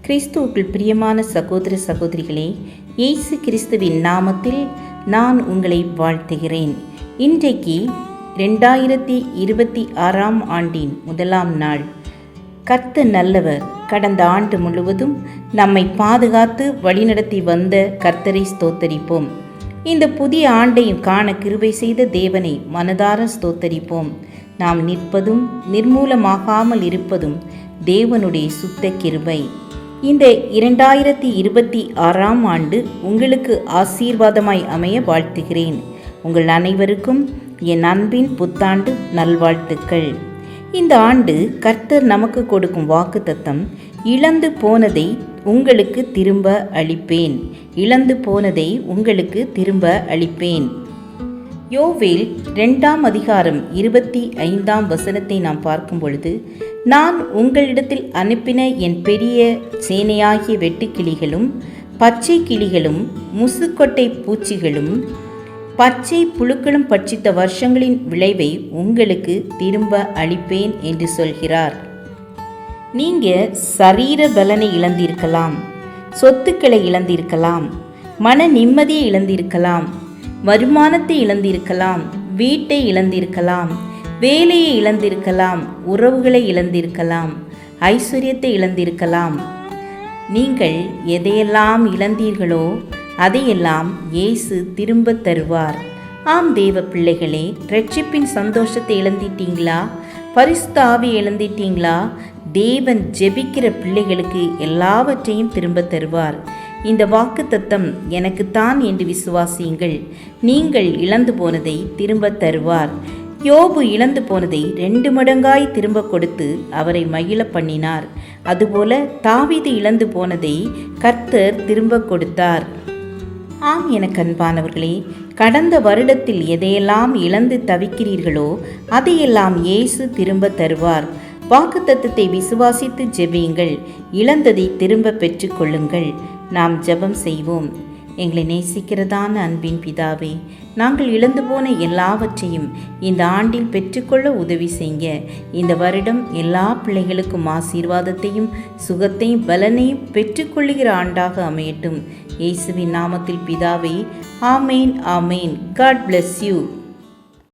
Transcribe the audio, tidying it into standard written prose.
கிறிஸ்துவுக்குள் பிரியமான சகோதர சகோதரிகளே, இயேசு கிறிஸ்துவின் நாமத்தில் நான் உங்களை வாழ்த்துகிறேன். இன்றைக்கு 2026 ஆண்டின் முதலாம் நாள். கர்த்தர் நல்லவர். கடந்த ஆண்டு முழுவதும் நம்மை பாதுகாத்து வழிநடத்தி வந்த கர்த்தரை ஸ்தோத்தரிப்போம். இந்த புதிய ஆண்டையும் காண கிருபை செய்த தேவனை மனதார ஸ்தோத்தரிப்போம். நாம் நிற்பதும் நிர்மூலமாகாமல் இருப்பதும் தேவனுடைய சுத்த கிருபை. இந்த 2026 ஆண்டு உங்களுக்கு ஆசீர்வாதமாய் அமைய வாழ்த்துகிறேன். உங்கள் அனைவருக்கும் என் அன்பின் புத்தாண்டு நல்வாழ்த்துக்கள். இந்த ஆண்டு கர்த்தர் நமக்கு கொடுக்கும் வாக்குத்தத்தம், இழந்து போனதை உங்களுக்கு திரும்ப அளிப்பேன். இழந்து போனதை உங்களுக்கு திரும்ப அளிப்பேன். யோவேல் 2 அதிகாரம் 25 நாம் பார்க்கும் பொழுது, நான் உங்களிடத்தில் அனுப்பின என் பெரிய சேனையாகிய வெட்டுக்கிளிகளும் பச்சை கிளிகளும் முசுக்கொட்டை பூச்சிகளும் பச்சை புழுக்களும் பட்சித்த வருஷங்களின் விளைவை உங்களுக்கு திரும்ப அளிப்பேன் என்று சொல்கிறார். நீங்க சரீர பலனை இழந்திருக்கலாம், சொத்துக்களை இழந்திருக்கலாம், மன நிம்மதியை இழந்திருக்கலாம், வருமானத்தை இழந்திருக்கலாம், வீட்டை இழந்திருக்கலாம், வேலையை இழந்திருக்கலாம், உறவுகளை இழந்திருக்கலாம், ஐஸ்வர்யத்தை இழந்திருக்கலாம். நீங்கள் எதையெல்லாம் இழந்தீர்களோ அதையெல்லாம் இயேசு திரும்ப தருவார். ஆம் தேவ பிள்ளைகளே, இரட்சிப்பின் சந்தோஷத்தை இழந்திட்டீங்களா? பரிசுத்த ஆவியை இழந்திட்டீங்களா? தேவன் ஜெபிக்கிற பிள்ளைகளுக்கு எல்லாவற்றையும் திரும்ப தருவார். இந்த வாக்குத்தத்தம் எனக்குத்தான் என்று விசுவாசியுங்கள். நீங்கள் இழந்து போனதை திரும்ப தருவார். யோபு இழந்து போனதை 2 மடங்காய் திரும்ப கொடுத்து அவரை மகிழ பண்ணினார். அதுபோல தாவீது இழந்து போனதை கர்த்தர் திரும்ப கொடுத்தார். ஆம், எனக்கு அன்பானவர்களே, கடந்த வருடத்தில் எதையெல்லாம் இழந்து தவிக்கிறீர்களோ அதையெல்லாம் இயேசு திரும்ப தருவார். வாக்குத்தத்தத்தை விசுவாசித்து ஜெபியுங்கள். இழந்ததை திரும்ப பெற்றுக்கொள்ளுங்கள். நாம் ஜெபம் செய்வோம். எங்களை நேசிக்கிறதான அன்பின் பிதாவே, நாங்கள் இழந்து போன எல்லாவற்றையும் இந்த ஆண்டில் பெற்றுக்கொள்ள உதவி செய்ய. இந்த வருடம் எல்லா பிள்ளைகளுக்கும் ஆசீர்வாதத்தையும் சுகத்தையும் பலனையும் பெற்றுக்கொள்ளுகிற ஆண்டாக அமையட்டும். இயேசுவின் நாமத்தில் பிதாவே, ஆமேன், ஆமேன். God bless you.